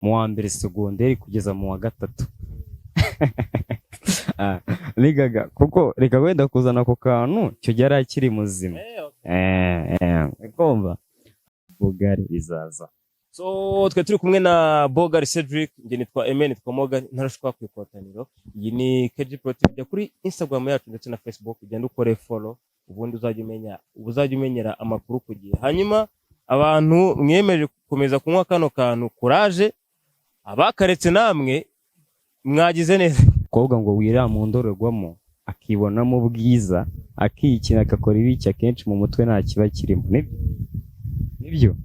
mu wa mbere segonderi kugeza mu wa gatatu. Nigaga kuko reka wenda kuzana ako kantu cyo yari akiri muzima. Kumva Bogari bizaza. So twe turi kumwe na Bogari Cedric, nge nitwa Aimé, nitwa Morgan, ntarashwa ku ikotaniro. Iyi ni KG Pro TV, jya kuri Instagram yacu ndetse na Facebook, ugenda ukore follow, ubundi uzajya umenyera amakuru ku gihe. Hanyuma abantu mwemeje gukomeza kunywa kano kantu courage, abakaretse namwe mwagize neza. Kobwa ngo wirira mu ndorerwamo akibonamo bwiza, akikina akakora ibiki, akenshi mu mutwe nta kiba kirimo. Nibyo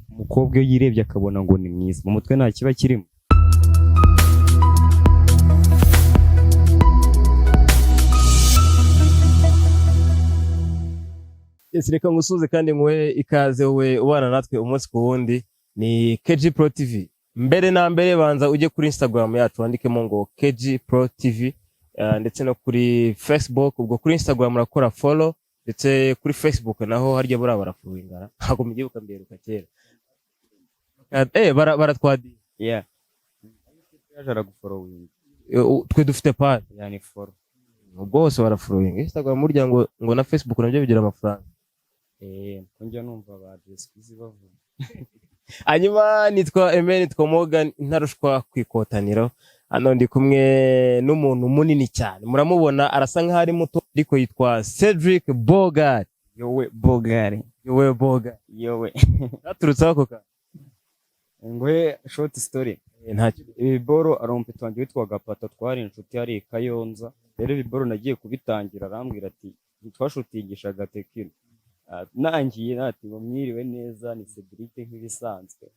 umukobwa iyo yirebye akabona ngo ni mwiza, mu mutwe nta kiba kirimo. Reka ngusuze kandi nguhe ikaze we ubana natwe umunsi ku wundi. Ni KG Pro TV. Mbere na mbere banza ujye kuri Instagram yacu wandikemo ngo KG Pro TV, ndetse no kuri Facebook. Ubwo kuri Instagram urakora follow, ndetse kuri Facebook naho harya bura barafuwingara, ntago mugibuka mberuka kera. Baratwadi. Yeah. Yajara gufollowing. Twe dufite page yani follow. Bose barafuwinga. Instagram murya ngo na Facebook nabyo bigira amafaranga. Konjya numva ba Jessica bavuga. Hanyuma nitwa Aimé, nitwa Morgan, ntarushwa ku ikotaniro. Hano ndi kumwe n'umuntu munini cyane, muramubona arasa nkaho ari muto, ariko yitwa Cedric Bogari. Yowe Bogari. Yowe Bogari. Yowe. Naturutse ako ka. Ngwe short story. Ntacyo. Ibiboro arompe twanjye witwaga Pata, twari inshuti yari Kayonza. Rero ibiboro nagiye kubitangira arambwira ati twashutingishaga Tekino. Nangiye nati ngo mwiriwe neza, ni Cedric nk'ibisanzwe.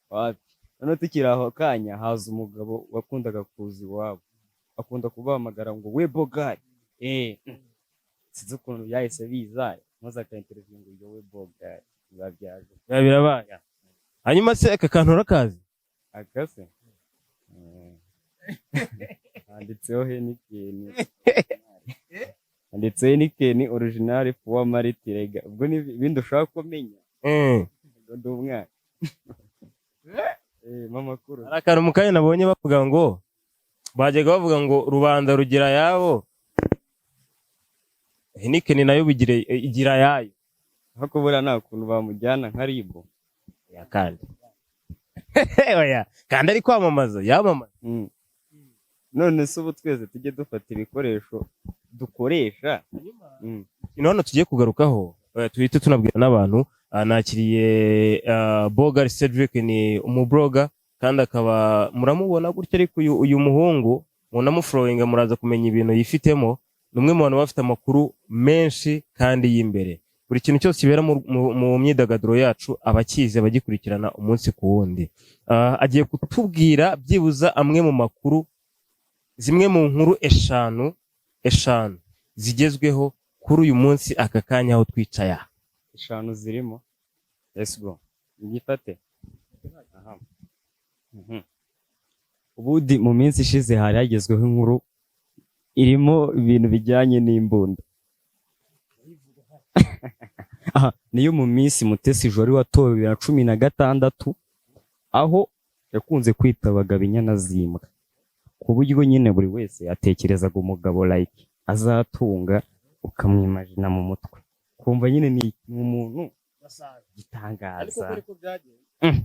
Wapi none tukiraho kanya haza umugabo wakundaga kuza iwabo, akunda kubahamagara ngo we Bogari. Sinzi ukuntu yahise bizaye maze aka interview ngo yowe Bogari babyaje birabaye. Hanyuma se aka kantu urakazi? Akase handitseho Heineken. Handitseho Heineken original pour Maritirega. Ubwo ni bindi ushaka kumenya. Ndo umwana. Mama kuru. Arakara mukanye nabonye bavuga ngo bajyaga bavuga ngo rubanda rugira yabo, Heineken nayo igira yayo. Hako bura nta kuntu bamujyana nka Ribo. Ya kandi. Oya, kandi ari kwamamaza, yamamaza. None se ubu twese tujye dufata ibikoresho dukoresha. None tugiye kugarukaho, tuhite tunabwira n'abantu. Nakiriye Bogari Cedric, ni umubloga kandi akaba muramubona gutya, ariko uyu muhungu munamufollowinga muraza kumenya ibintu yifitemo. Numwe mu bantu bafite amakuru menshi kandi y'imbere. Buri kintu cyose kibera mu myidagaduro yacu abakize bagikurikirana umunsi ku wundi. Agiye kutubwira byibuza amwe mu makuru, zimwe mu nkuru eshanu zigezweho kuri uyu munsi aka kanya aho twicaye. Eshanu zirimo. Let's go. Ngifate. Aha. Ubudi mu minsi ishize hari hagezweho inkuru irimo ibintu bijyanye n'imbunda. Niyo mu minsi Mutesi Jolly watowe 2016 aho yakunze kwita abagabo inyana zimbwa, ku buryo nyine buri wese yatekerezaga umugabo like azatunga ukamwimagina mu mutwe, kumva nyine ni umuntu gitangaza.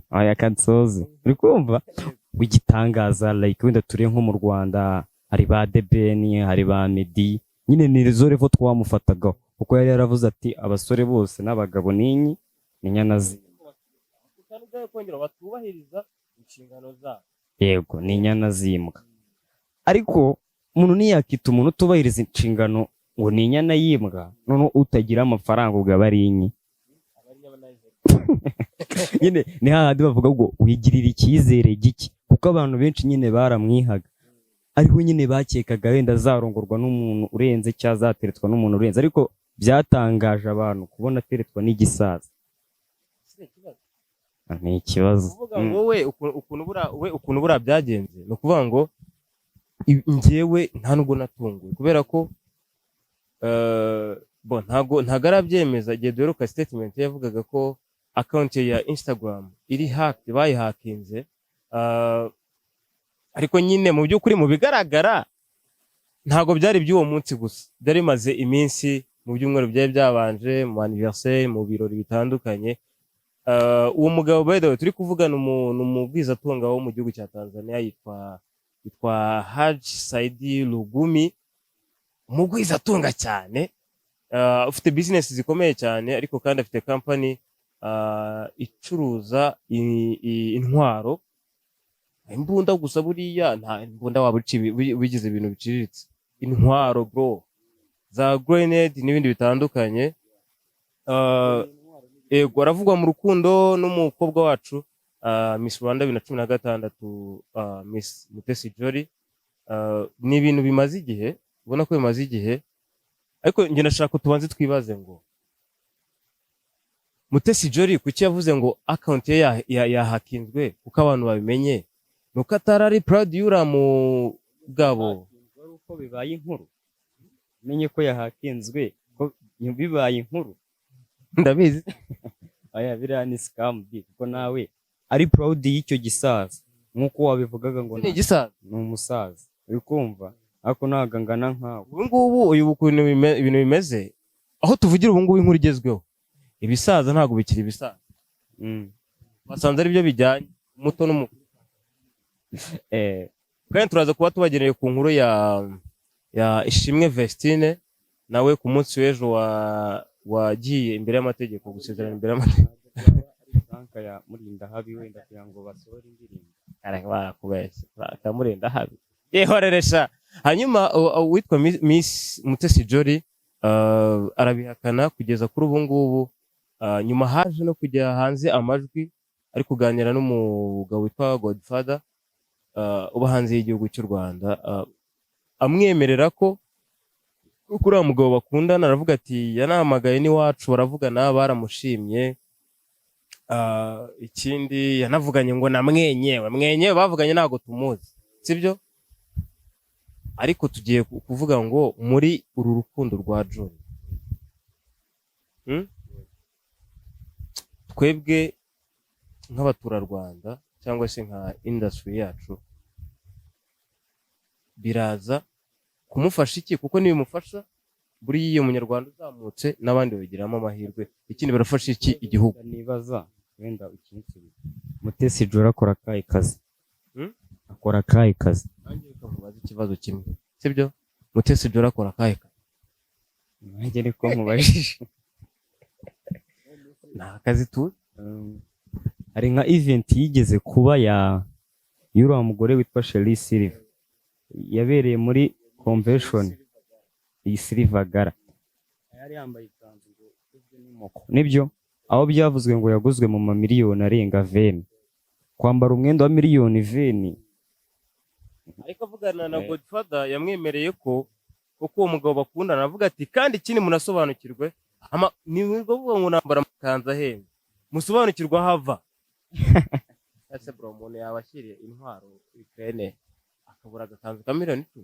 Aya kansozi uri kumva wigitangaza like wenda turi nko mu Rwanda hari ba Debeni, hari ba Medi, nyine ni rezo revo twamufataga kuko yari yaravuze ati abasore bose n'abagabo ninyi n'inyana zimbwa. Yego ni inyana zimbwa, ariko umuntu niyakita umuntu utubahiriza inshingano ngo ni inyana yimbwa, none utagira amafaranga ugaba ari inyi. Nyine ni hahandi bavuga ngo wigirira icyizere giki, kuko abantu benshi nyine baramwihaga, ariho nyine bakekaga wenda azarongorwa n'umuntu urenze cyangwa azateretswa n'umuntu urenze, ariko byatangaje abantu kubona ateretswa n'igisaza. Ni ikibazo. Uvuga ngo we ukuntu bura byagenze, no kuvuga ngo njyewe nta nubwo natunguye, kubera ko ntago arabyemeza. Igihe duheruka statement yavugaga ko account ya Instagram iri hacked, bayihakinze, Ah, ariko nyine mu by'ukuri mu bigaragara ntabwo byari by'uwo munsi gusa, byari bimaze iminsi mu byumweru byari byabanje, mu anniversaire, mu birori bitandukanye. Uwo mugabo by the way turi kuvugana ni umugwizatunga wo mu gihugu cya Tanzania, yitwa Haji Saidi Lugumi, umugwizatunga cyane, ufite business zikomeye cyane, ariko kandi afite company icuruza intwaro, imbunda gusa, buriya nta imbunda waba bigize ibintu biciriritse, intwaro bro, za grenade n'ibindi bitandukanye. Ego aravugwa mu rukundo n'umukobwa wacu Miss Rwanda 2016, Miss Mutesi Jolly. Ni ibintu bimaze igihe, ubona ko bimaze igihe, ariko njye nashaka ko tubanze twibaze ngo Mutesi Jolly kuki yavuze ngo account ye yahakinzwe kuko abantu babimenye, nuko atarari proud y'ura mugabo. Uko bibaye inkuru, menye ko yahakinzwe, ko bibaye inkuru Ndabizi. aya biriya ni scam kuko nawe ari proud y'icyo gisaza, nkuko wabivugaga ngo Ni gisaza, ni umusaza, uri kumva, ariko ntago angana nkawe. ubu ngubu uyu bukuntu ibintu bimeze, aho tuvugira ubu ngubu inkuru igezweho, ibisaza ntabwo bikiri ibisaza, basanze ari byo bijyanye umuto n'umukuru. Kandi turaza kuba tubageneye ku nkuru ya Ishimwe Vestine, nawe ku munsi w'ejo wagiye imbere y'amategeko, gusezerana imbere y'amategeko. Franka ya Murinda Habi wenda kugira ngo basohore indirimbo. Barakubeshya, bakamurinda habi, yehoreresha. Hanyuma witwa Miss Mutesi Jolly arabihakana kugeza kuri ubu ngubu. Nyuma haje no kujya hanze amajwi ari kuganira n'umugabo witwa Godfather uba hanze y'igihugu cy'u Rwanda, amwemerera ko kuri uwo mugabo bakundana. Aravuga ati yanahamagaye n'iwacu baravugana, baramushimye. Ikindi yanavuganye ngo mwenyewe bavuganye ntago tumuzi, sibyo? Ariko tugiye kuvuga ngo muri uru rukundo rwa John, twebwe nk'abaturarwanda cyangwa se nka industry yacu biraza kumufasha iki? Kuko nibimufasha buriya iyo munyarwanda uzamutse n'abandi babigiramo amahirwe, ikindi barafasha iki igihugu? Nibaza wenda ikintu Mutesi Jolly akora akahe kazi? Akora akahe kazi? Nanjye reka nkubaze ikibazo kimwe, sibyo? Mutesi Jolly akora akahe kazi? Nanjye niko nkubajije. Nta kazi tu. Hari nka event yigeze kuba y'uriya mugore witwa Sherry Silver, yabereye muri convention iyi Silver Gala. Yari yambaye ikanzu ngo izwe n'imoko, nibyo? Aho byavuzwe ngo yaguzwe mu mamiliyoni arenga 20. Kwambara umwenda wa miliyoni 20. Ariko avugana na Godfather yamwemereye ko uwo mugabo bakundana, avuga ati kandi ikindi munasobanukirwe, ni ngombwa ngo nambara amakanzu ahenze, musobanukirwa hava. Ese bro, umuntu yabashyiriye intwaro Ukraine akabura agakanzu ka miliyoni 10,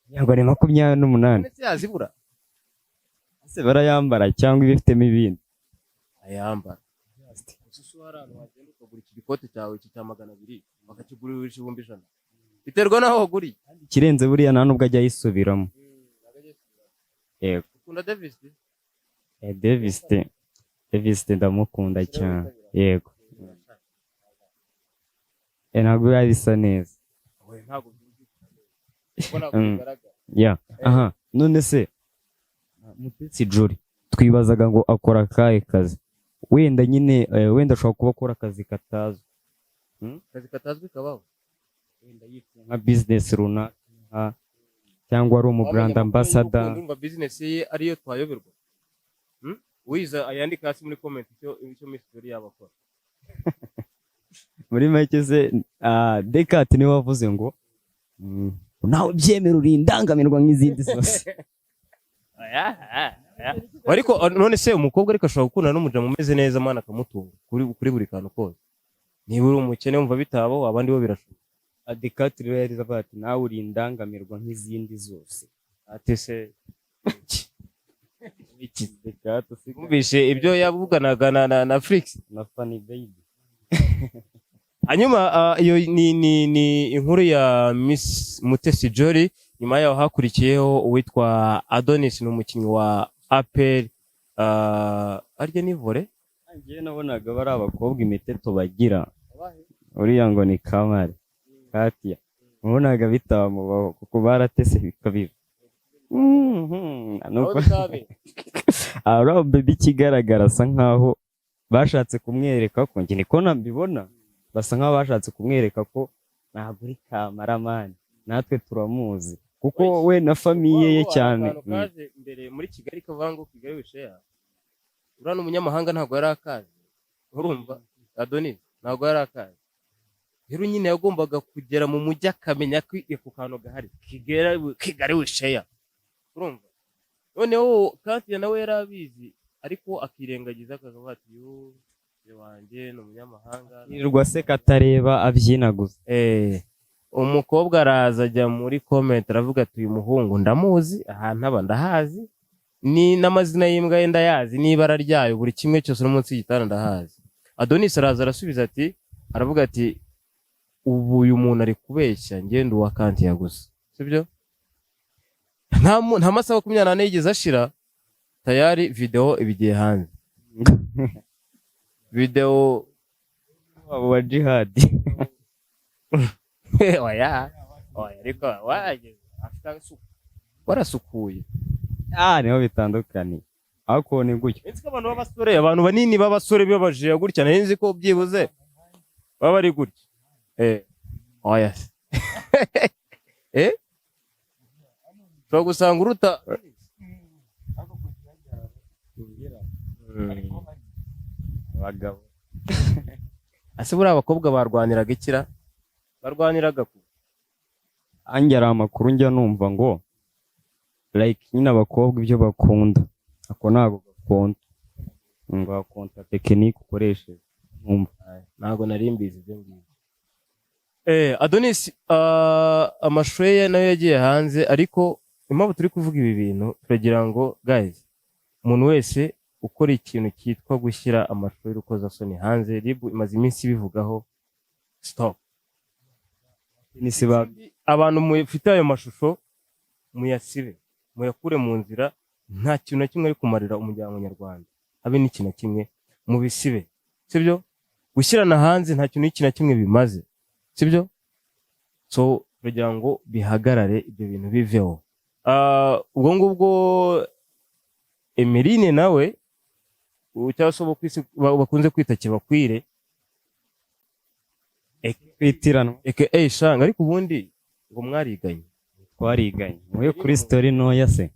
Yego ni 28. ese yazibura? Ese barayambara cyangwa ibifitemo ibindi? Ayambara. Ususu harano wagenda ukagura iki gikote cyawe cya 200 bakakigurisha 1,100. Biterwa naho waguriye. Kirenze buriya nta nubwo ajya yisubiramo. Yego. Ukunda Davis? Davis ndamukunda cyane. Yego. Ntabwo yabisa neza. Oya ntabwo byumvikana. Ya. Aha. None se Mutesi Jolly twibazaga ngo akora akahe kazi? Wenda nyine wenda ashobora kuba akora akazi katazwi. Akazi katazwi kabaho. Wenda yitwa nka business runaka cyangwa ari brand ambassador. Ndumva business ye ariyo twayoberwa. Wiza ayandika hasi muri comment icyo Miss Jolly yabakora. Muri make se Descartes niwe wavuze ngo nawe byemera uri indangamirwa nk'izindi zose. Ariko none se umukobwa ariko ashobora gukundana n'umuja mumeze neza mwana akamutunga kuri buri kantu kose. Niba uri umukene wumva bitabo, abandi bo birashoboka. Descartes rero yari avuga ati nawe uri indangamirwa nk'izindi zose. Ate se iki Descartes umvishe ibyo yavuganaga na Flix na Funny Baby. hanyuma iyo ni inkuru ya Miss Mutesi Jolly. Nyuma yaho hakurikiyeho uwitwa Adonis, ni umukinnyi wa APR arya ni volley. Ngiye nabonaga bari abakobwa imiteto bagira uriya ngo ni Kamari Katia, nabonaga bitamubaho kuko baratese bikabiba nuko aro baby kigaragara asa nkaho bashatse kumwereka ko njye niko nambibona, basa nkaho bashatse kumwereka ko ntabwo uri Kamaramani, natwe turamuzi kuko we na famiye ye cyane. Kaje imbere muri Kigali kavuga ngo Kigali wisheya, urana umunyamahanga ntabwo yari akazi, urumva Adonis ntabwo yari akazi. Rero nyine yagombaga kugera mu mujyi akamenya ko ku kantu gahari Kigali wisheya, urumva. Noneho kandi nawe yari abizi ariko akirengagiza akavuga ati yo wanjye ni umunyamahanga, irwa se katareba abyina gusa. Umukobwa araza ajya muri comment aravuga ati uyu muhungu ndamuzi, ahantu aba ndahazi, ni n'amazina y'imbwa ye ndayazi, n'ibara ryayo, buri kimwe cyose no munsi y'igitanda ndahazi. Adonis araza arasubiza ati, aravuga ati ubu uyu muntu ari kubeshya, ngende uwa Kantiya gusa, sibyo? Nta masaha 24 yigeze ashira tayari video ibigiye hanze. Video wa Jihad oya ariko wageze afite suku warasukuye, niho bitandukanye ariko ni gutyo. Nzi ko abantu b'abasore, abantu banini b'abasore bibabaje gutya, nzi ko byibuze baba ari gutya. Oya so gusanga uruta abagabo ase buri abakobwa barwaniraga ikira, barwaniraga ku angera amakuru njya numva ngo like nyine abakobwa ibyo bakunda ako ntago gakunda ngo akonta tekinike ukoresheje, numva ntago nari mbizi ibyo ngibyo. Adonis amashusho ye nayo yagiye hanze, ariko impamvu turi kuvuga ibi bintu turagira ngo guys, umuntu wese ukora ikintu cyitwa gushyira amashusho y'urukozasoni hanze, RIB imaze iminsi bivugaho stop. Abantu mufite ayo mashusho muyasibe, muyakure mu nzira, nta kintu na kimwe ari kumarira umuryango nyarwanda, habe n'ikintu na kimwe mubisibe, sibyo? Gushyirana hanze nta kintu na kimwe bimaze, sibyo? So kugira ngo bihagarare ibyo bintu biveho. Ubwo ngubwo Emeline nawe cyangwa se bakunze kwita Kibakwire kwitirana shanga, ariko ubundi ngo mwariganye. Twariganye muye kuri story ntoya se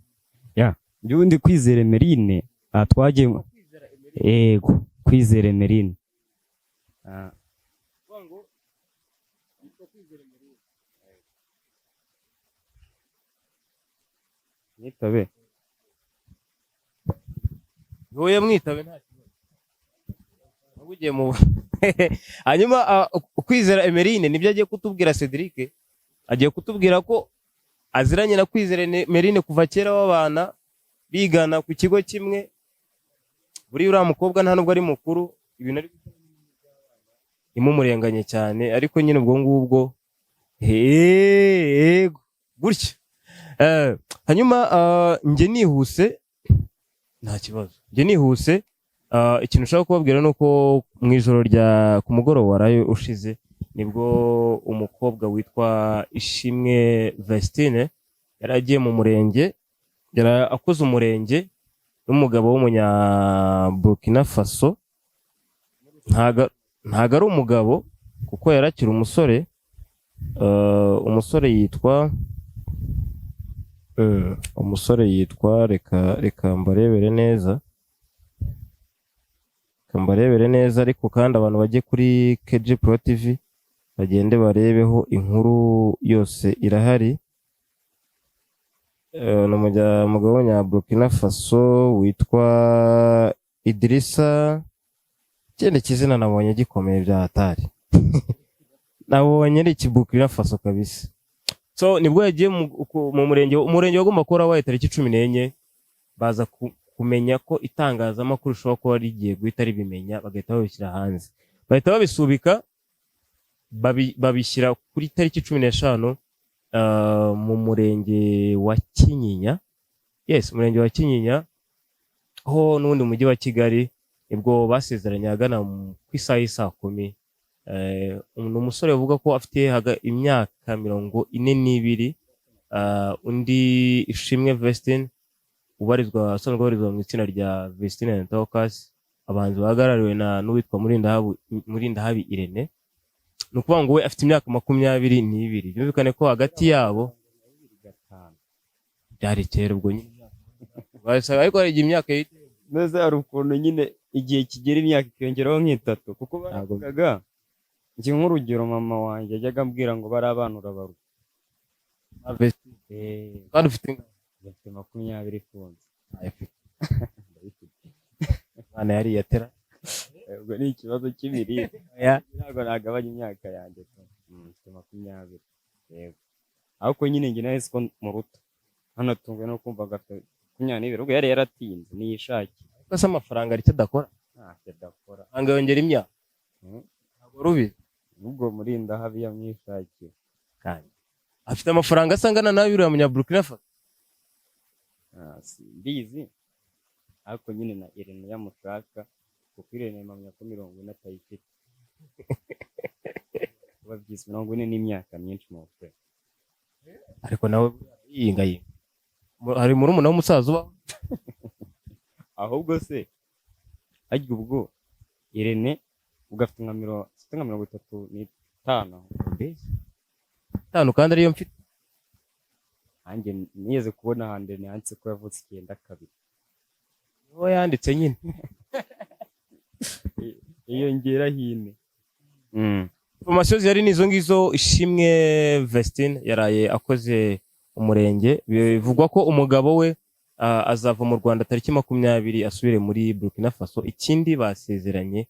ya ubundi Kwizera Emeline twagiye yego Kwizera Emeline nitabe wowe mwitabe nta kibazo ugiye mu hanyuma Kwizera Emeline nibyo agiye kutubwira Cedric, agiye kutubwira ko aziranye na Kwizera Emeline kuva kera w'abana bigana ku kigo kimwe. Buri uriya mukobwa nta nubwo ari mukuru, ibintu ari imumurenganye cyane, ariko nyine ubwo ngubwo gutya. Hanyuma nge nihuse nta kibazo, nge nihuse ikintu ushaka kubabwira nuko mu ijoro rya ku mugoroba warayo ushize nibwo umukobwa witwa Ishimwe Vestine yaragiye mu murenge, akoze umurenge n'umugabo w'umunya Burkina Faso. Ntago ari umugabo kuko yarakira umusore, umusore yitwa reka mbarebere neza, ariko kandi abantu bajye kuri KG Pro TV bagende barebeho inkuru yose irahari. Umugabo w'umunya Burkina Faso witwa Idrissa, ikindi kizina nabonye gikomeye bya hatari nabonye ari Burkina Faso kabisa. So nibwo yagiye mu murenge wagomba kuba wabaye tariki 14, baza kumenya ko itangazamakuru rishobora kuba rigiye guhita ribimenya, bagahita babishyira hanze, bahita babisubika babishyira kuri tariki 15 mu murenge wa Kinyinya. Yes, umurenge wa Kinyinya ho n'undi mujyi wa Kigali, nibwo basezeranye agana ku isaha y'isa 10. Umusore uvuga ko afite imyaka 42, undi Ishimwe Vestine asanzwe ubarizwa mu itsinda rya Vestine and Talkers, abahanzi bahagarariwe n'uwitwa Murindahabi Irene. Ni ukuvuga ngo we afite imyaka 22. Byumvikane ko hagati yabo byari kera ubwo nyine basa, ariko hari imyaka neza, hari ukuntu nyine igihe kigera imyaka ikiyongeraho nk'itatu, kuko baravugaga njye nk'urugero mama wanjye yajyaga ambwira ngo bari abana urabaruka kandi ufite 20 ifunze. mwana yari yatera ubwo ni ikibazo cy'imirire, ntabwo nagabanya imyaka yanjye. 20 yego, ariko nyine njye nahise ko muruta, hanatunzwe no kumva gafite 20, ubwo yari yaratinze niyishaki. Ko se amafaranga ari cyo adakora, adakora angayongera imyaka ntabwo rubi. ubwo Murindahabi yamwishakiye kandi afite amafaranga asangana nawe uriya munya Burkina Faso. Simbizi, ariko nyine na Irene yamushaka, kuko Irene mpamya ko 40 atayifite. kuba byise 40 n'imyaka myinshi mu bukwe, ariko nawe yingaye hari murumuna w'umusaza uba ahubwo se arya ubwo Irene ugafite nka 35 tanu kandi ariyo mfite. Anjye niyeze kubona hande yanditse ko yavutse 92. Niho yanditse nyine iyongera hine. Information zari nizo ngizo. Ishimwe Vestine yaraye akoze umurenge, bivugwa ko umugabo we azava mu Rwanda tariki 20 asubire muri Burkina Faso. Ikindi basezeranye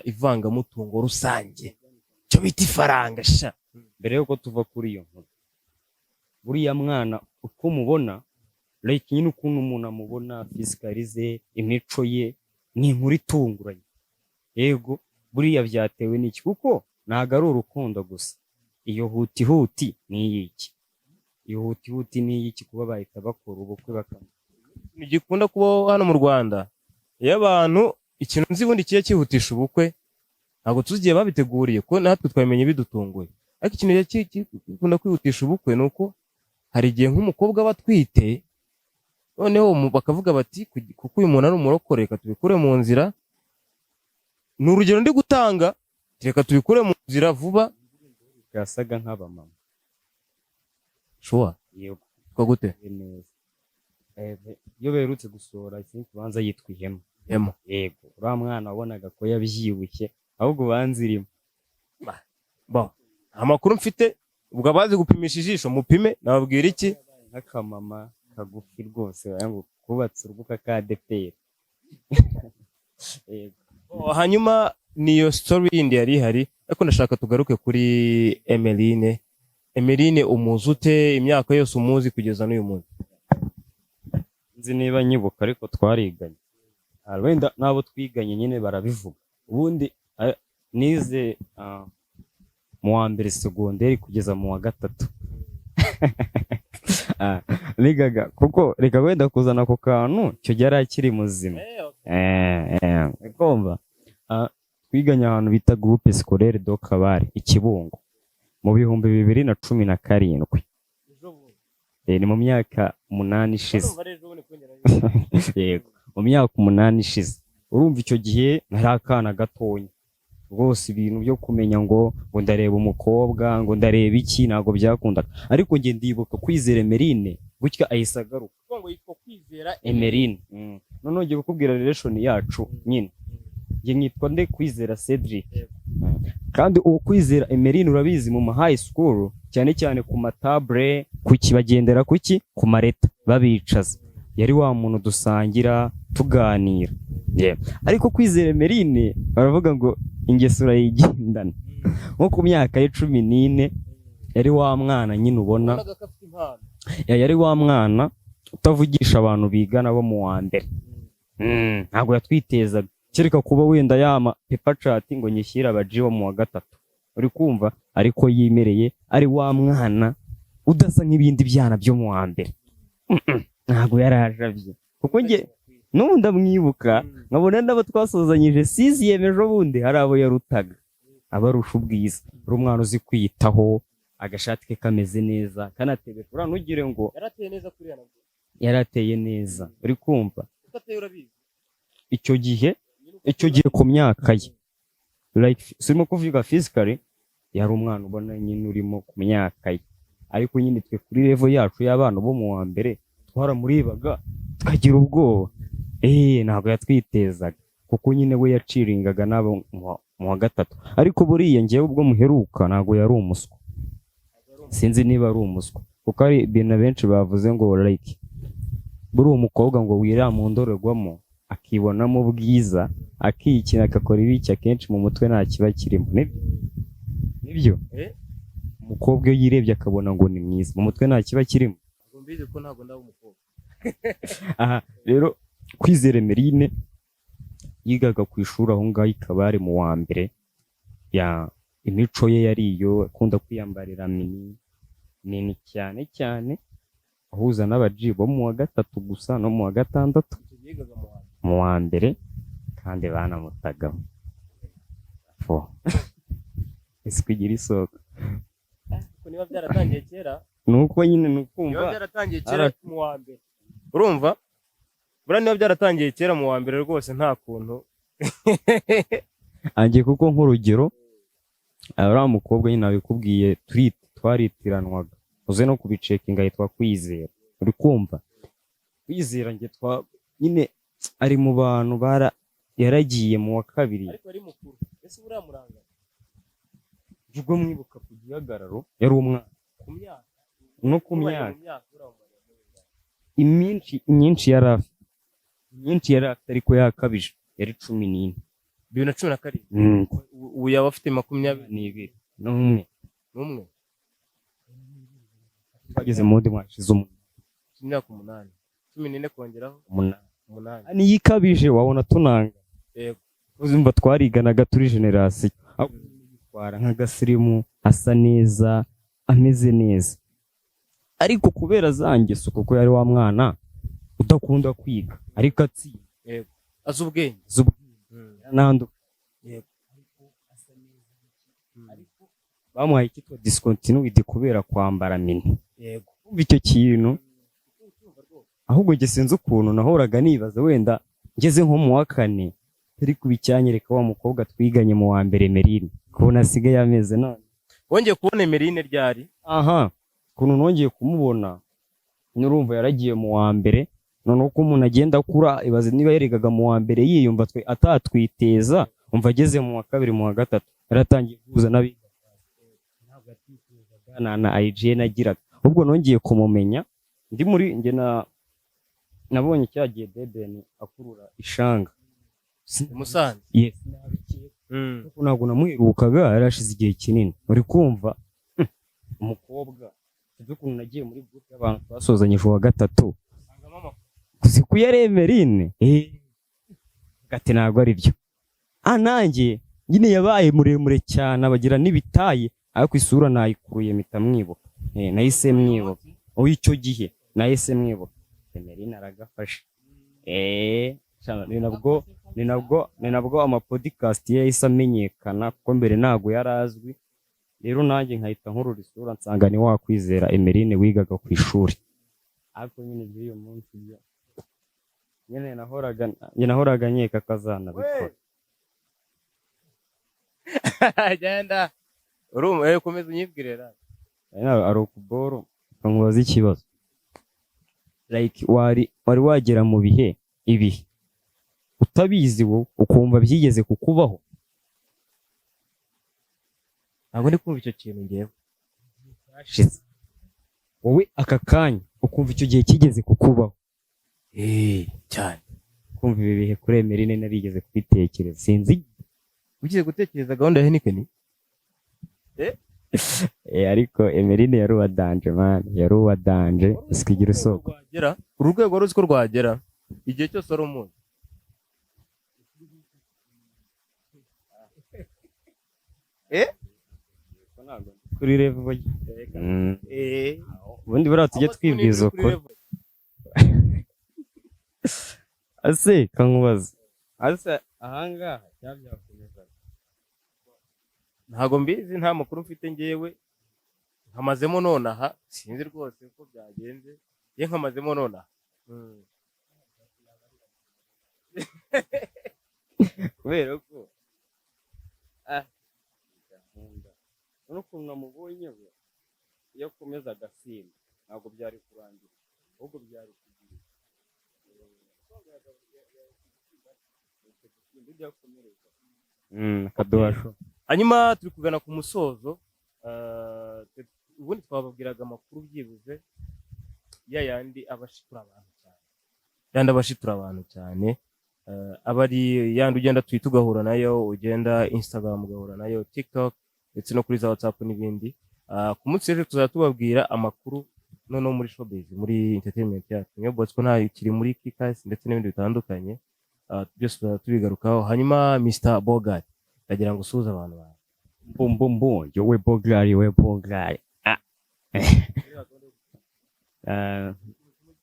ivangamutungo rusange, cyo bita ifaranga sha. Mbere yuko tuva kuri iyo nkuru, buriya mwana uko mubona, like nyine ukuntu umuntu amubona physicalize, imico ye ni inkuru itunguranye. Yego, buriya byatewe n'iki? Kuko ntago ari urukundo gusa. Iyo huti ni iki? Iyo huti ni iki kuba bahita bakora ubukwe bakama? Nigikunda kuba hano mu Rwanda, iyo abantu ikintu nzi bundi kiye kihutisha ubukwe, ntago tuzigiye babiteguriye ko natwe twamenye bidutunguye. Ariko ikintu gikunda kwihutisha ubukwe nuko hari igihe nk'umukobwa batwite, noneho bakavuga bati kuko uyu muntu ari umurokore, reka tubikure mu nzira. Ni urugero ndi gutanga, reka tubikure mu nzira vuba. Gasaga nk'abamama. Sure. Yego. Ko gute? Neza. Iyo berutse gusohora ikintu kubanza yitwa ihema. Ihema. Yego. Uriya mwana wabonaga ko yabyibushye, ahubwo banzirimo. Amakuru mfite, ubwo abazi gupimisha ijisho mupime, nababwira iki? Nk'akamama kagufi rwose, ngo kubatse urubuga ka ADPR. Yego. Hanyuma niyo story yindi yari hari, ariko ndashaka tugaruke kuri Emeline. Emeline umuzute imyaka yose umuzi kugeza n'uyu munsi? Nzi niba nyibuka, ariko twariganye. Wenda nabo twiganye nyine barabivuga. Ubundi nize mu wa mbere segonderi kugeza mu wa gatatu. Nigaga kuko reka wenda kuzana ako kantu cyo yari akiri muzima. Ikomba twiganye ahantu bita groupe scolaire do Kabare Ikibungo mu 2017. Ni mu myaka 8 ishize. Yego, mu myaka 8 ishize. Urumva icyo gihe nari akana gatonya rwose, ibintu byo kumenya ngo ndareba umukobwa, ngo ndareba iki, ntago byakundaga. Ariko nge ndibuka Kwizera Emeline gutya ahise agaruka. Ngo yitwa Kwizera Emeline. None ngiye kukubwira relation yacu nyine. Nge nitwa nde Kwizera Cedric. Kandi uwo Kwizera Emeline urabizi mu high school cyane cyane ku matable, kuki bagendera kuki ku mareta babicaza. Yari wa muntu dusangira tuganira. Ariko Kwizera Emeline baravuga ngo ingeso urayigendana. Nko ku myaka ye 14 yari wa mwana nyine ubona, yari wa mwana utavugisha abantu bigana bo mu wa mbere. Ntabwo yatwitezaga, kereka kuba wenda yama paper chat ngo nyishyira abaji bo mu wa gatatu. uri kumva, ariko yimereye ari wa mwana udasa nk'ibindi byana byo mu wa mbere. Ntabwo yarajabye kuko njye n'ubu ndamwibuka nkabona n'abo twasozanyije siziyeme ejo bundi hari abo yarutaga abarusha ubwiza, ari umwana uzi kwiyitaho, agashati ke kameze neza kanatebe uriya ntugire ngo yarateye neza kuriya nabwo, yarateye neza, uri kumva. utateye urabizi icyo gihe ku myaka ye, like urimo kuvuga physically yari umwana ubona nyine urimo ku myaka ye, ariko nyine twe kuri level yacu y'abana bo mu wa mbere twaramurebaga tukagira ubwoba. Ntabwo yatwitezaga kuko nyine we yaciringaga n'abo mu wa gatatu, ariko buriya njyewe ubwo muheruka ntabwo yari umuswa, sinzi niba ari umuswa kuko hari ibintu benshi bavuze ngo like buri umukobwa ngo wirira mu ndorerwamo akibonamo ubwiza akikina agakora ibiki akenshi mu mutwe nta kiba kirimo. Nibyo umukobwa iyo yirebye akabona ngo ni mwiza mu mutwe nta kiba kirimo. mbizi ko ntabwo ndaba umukobwa. Aha rero Kwizera Emeline yigaga ku ishuri aho ngaho i Kabare mu wa mbere, imico ye yari iyo akunda kwiyambarira mini cyane cyane, ahuza n'abaji bo mu wa gatatu gusa no mu wa gatandatu, mu wa mbere kandi banamutagaho ese kugira isoko. Niba byaratangiye kera nuko nyine nukumva niba byaratangiye kera mu wa mbere, urumva buriya niba byaratangiye kera mu wa mbere rwose nta kuntu angiye kuko nk'urugero uriya mukobwa nyine nabikubwiye twaritiranwaga, uze no kubicekinga yitwa Kwizera, uri kumva. Kwizera njye nyine ari mu bantu yaragiye mu wa kabiri, ariko ari mukuru. Ese uramuranga ubwo mwibuka ku gihagararo yari umwana ku myaka no ku myaka imyinshi yari afite ariko yakabije, yari 14 2017. Ubu yaba afite 22 n'umwe bageze mu wundi mwashize imyaka 8 14 kongeraho 8 ni yikabije, wabona tunanga. Yego uzumva twariganaga turi generasi, twara nk'agasirimu asa neza ameze neza, ariko kubera zangeso kuko yari wa mwana udakunda kwiga ariko atsinda. Yego azi ubwenge nando. Yego ariko bamuhaye ikitwa discontinuity kubera kwambara mini. Yego umva icyo kintu, ahubwo njye sinzi ukuntu nahoraga nibaza wenda ngeze nko mu wa kane turi kubicyanyereka wa mukobwa twiganye mu wa mbere Emeline kubona asigaye ameze none. Wongeye kubona Emeline ryari? Kuntu nongeye kumubona nurumva yaragiye mu wa mbere, none uko umuntu agenda akura ibaze niba yeregaga mu wa mbere yiyumva atatwiteza, umva ageze mu wa kabiri mu wa gatatu yaratangiye kuza nabiga, ntabwo atitezaga na IGN agiraga. Ubwo nongeye kumumenya ndi muri nge nabonye cyagiye Deben akurura ishanga Musanze. Yes. Ntabwo namuherukaga, yarashize igihe kinini, uri kumva. Umukobwa ibyo kuntu nagiye muri group y'abantu twasozanyije wa gatatu kuzi kuyare Emeline gate ntabwo ari byo. Nanjye nyine yabaye muremure cyane abagira n'ibitaye, ariko isura nayikuruye mpita mwibuka. Nahise mwibuka icyo gihe nahise mwibuka Emeline aragafashe. Ni nabwo amapodcast ye yahise amenyekana kuko mbere ntabwo yarazwi. Rero nanjye nkahita nkurura isura nsanga ni wa Kwizera Emeline wigaga ku ishuri, ariko nyine by'uyu munsi byo nyine nahoraga nkeka kazana bikora. Agenda urumva komeza unyibwirera ari ukuboro nkubaza ikibazo, like wari wagera mu bihe ibi utabizi wowe ukumva byigeze kukubaho? ntabwo ndi kumva icyo kintu ngewe wowe aka kanya ukumva icyo gihe kigeze kukubaho. Cyane kumva ibi bihe kuri Emeline narigeze kubitekereza, sinzi ugiye gutekereza gahunda ya Heineken. Ariko Emeline yari uwa danje man, yari uwa danje isikigira isoko. Urwego ruzi ko rwagera igihe cyose ari umuntu. kuri level ye. Ubundi buriya tujye ahubwo twibwiza kuri ukuri. level. Ase kankubaza. Ase ahangaha cyabyakomeza. Ntago mbizi, nta makuru mfite ngewe, nkamazemo nonaha, sinzi rwose uko byagenze, ye nkamazemo nonaha. Kubera ko nkunda n'ukuntu namubonye we iyo akomeza agasimba ntabwo byari kurangira ahubwo byari kugira kaduhasho. Hanyuma turi kugana ku musozo, ubundi twababwiraga amakuru byibuze ya yandi abashitura abantu cyane, aba ari yandi ugenda Twitter ugahura nayo, ugenda Instagram ugahura nayo, TikTok ndetse no kuri za WhatsApp n'ibindi. Ku munsi w'ejo tuzajya tubabwira amakuru noneho muri showbiz, muri entertainment yacu. Niyo Bosco ntayo kiri muri Kikas ndetse n'ibindi bitandukanye, byose tuzajya tubigarukaho. Hanyuma Mr. Bogart ndagira ngo usuhuze abantu bawe. Bum yowe Bogart we Bogart.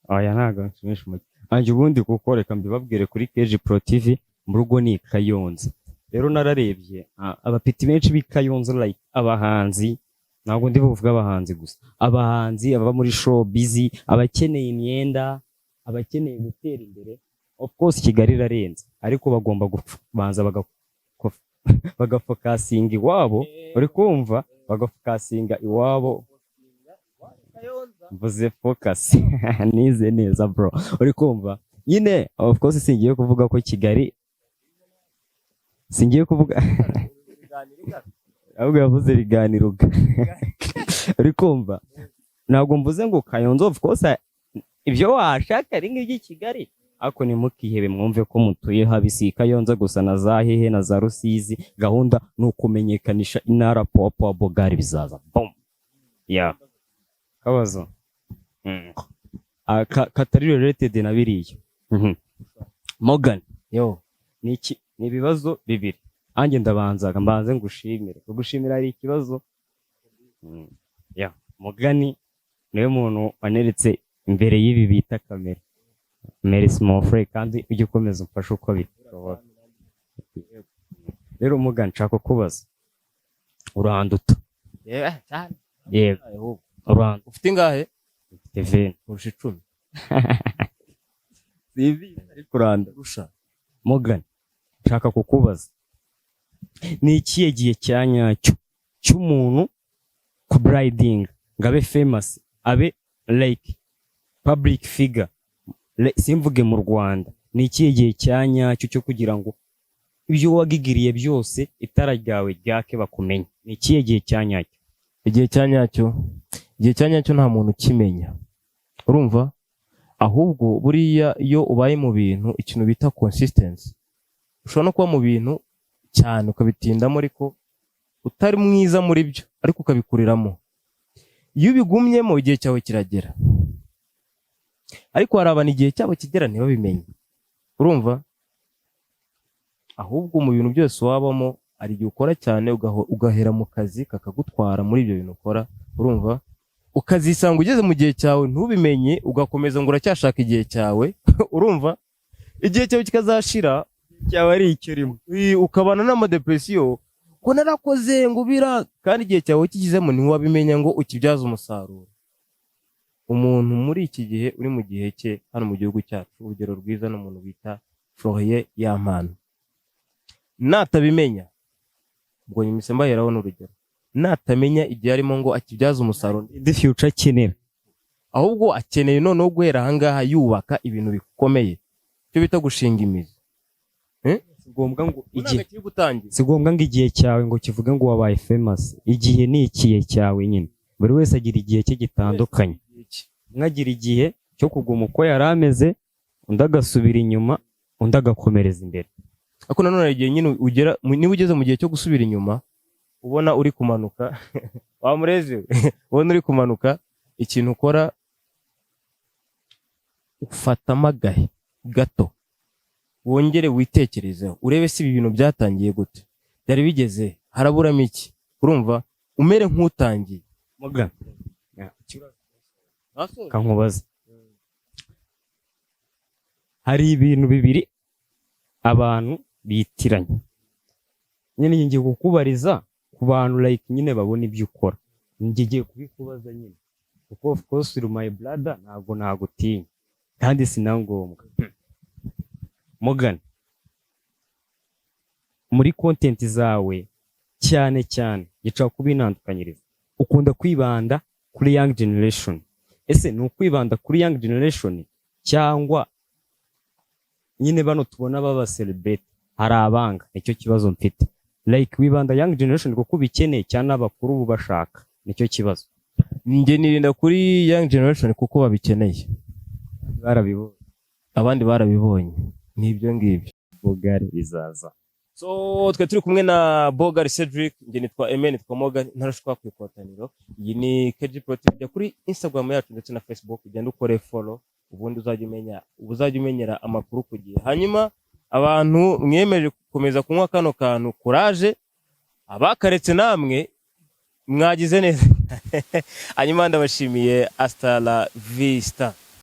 Oya ntago nshimisha umutima. Anje ubundi kuko reka mbibabwire kuri KG Pro TV mu rugo ni Kayonza. Rero nararebye abapiti benshi b'i Kayonza like abahanzi, ntabwo ndi buvuga abahanzi gusa, abahanzi aba muri show busy, abakeneye imyenda, abakeneye gutera imbere. Of course Kigali irarenze ariko bagomba kubanza bagafokasinga iwabo, uri kumva, bagafokasinga iwabo. Mvuze focus nize neza bro, uri kumva nyine. Of course singiye kuvuga ko Kigali, singiye kuvuga ahubwo yavuze riganiruga uri kumva. Ntabwo mvuze ngo Kayonza, of course ibyo washaka ari nk'iki Kigali, ako ni mukihebe mwumve ko mutuye habisi Kayonza gusa na za hehe na za Rusizi. Gahunda ni ukumenyekanisha intara popo Bogari bizaza boom ya kabazo katari related na biriya. Morgan Yo, ni ibibazo bibiri. Ange mbanze ngushimire. Kugushimira ari ikibazo. Ya Morgan niwe muntu waneretse imbere y'ibi bita kamera. Mary Small Frey kandi ujye ukomeza umfasha uko bishoboka. Rero Morgan nshaka kubaza uranduta. cyane. Yego uranduta. Ufite ingahe? Ufite 20 Kurusha 10. Sivi ari kuranda. Kurusha. Morgan nshaka kukubaza ni ikihe gihe cyanyacyo cy'umuntu ku briding ngabe famous, abe like public figure, simvuge mu Rwanda, ni ikihe gihe cyanyacyo cyo kugira ngo ibyo wagigiriye byose itara ryawe ryake bakumenye? Ni ikihe gihe cyanyacyo? Igihe cyanyacyo nta muntu ukimenya, urumva. Ahubwo buriya iyo ubaye mu bintu ikintu bita consistency, ushobora no kuba mu bintu cyane ukabitindamo ariko utari mwiza muri byo, ariko ukabikuriramo. Iyo ubigumyemo igihe cyawe kiragera, ariko hari abantu igihe cyabo kigera ntibabimenye, urumva. Ahubwo mu bintu byose wabamo hari igihe ukora cyane ugahera mu kazi kakagutwara muri ibyo bintu ukora, urumva. Ukazisanga ugeze mu gihe cyawe ntubimenye, ugakomeza ngo uracyashaka igihe cyawe urumva. Igihe cyawe kikazashira, cyaba ari icyo rimwe, ukabana n'amadepresiyo ko narakoze ngo bira, kandi igihe cyawe kigizemo ntiwabimenya ngo ukibyaze umusaruro. Umuntu muri iki gihe uri mu gihe cye hano mu gihugu cyacu, urugero rwiza n'umuntu bita Florian Yampano, natabimenya ubwo nyimise mbaheraho n'urugero, natamenya igihe arimo ngo akibyaze umusaruro the future akenera, ahubwo akeneye noneho guhera ahangaha yubaka ibintu bikomeye, cyo bita gushinga imizi. Sigombwa ngo igihe cyawe ngo kivuge ngo wabaye famous. Igihe ni ikihe cyawe nyine, buri wese agira igihe cye gitandukanye. Mwagira igihe cyo kuguma uko yari ameze, undi agasubira inyuma, undi agakomereza imbere. Ako nanone igihe nyine ugera, niba ugeze mu gihe cyo gusubira inyuma, ubona uri kumanuka wamureze ubona uri kumanuka, ikintu ukora ufata amagahe gato, wongere witekerezeho, urebe si ibi bintu byatangiye gute, byari bigeze haraburamo iki, urumva. umere nk'utangiye. Morgan kankubaza, hari ibintu bibiri abantu bitiranye nyine, ngiye kukubariza ku bantu like nyine babona ibyo ukora, ngiye kubikubaza nyine kuko of course uri my brother, ntabwo nagutinya kandi sinangombwa. Morgan, muri content zawe cyane cyane gica kubinandukanyiriza, ukunda kwibanda kuri young generation. Ese ni ukwibanda kuri young generation cyangwa nyine bano tubona baba celebrate hari abanga? Nicyo kibazo mfite, like wibanda young generation kuko bikeneye cyane abakuru bubashaka, nicyo kibazo. Njye nirinda kuri young generation kuko babikeneye, barabibonye, abandi barabibonye, nibyo ngibyo bogare bizaza. So twe turi kumwe na Bogar Cedric, njye nitwa Emen, nitwa Morgan, ntarashobora kwikotaniro. Iyi ni KG Pro TV, kuri Instagram yacu ndetse na Facebook, ugenda ukore follow, ubundi uzajya umenyera amakuru ku gihe. Hanyuma abantu mwiyemeje gukomeza kunywa kano kantu courage, abakaretse namwe mwagize neza. Hanyuma ndabashimiye, hasta la vista.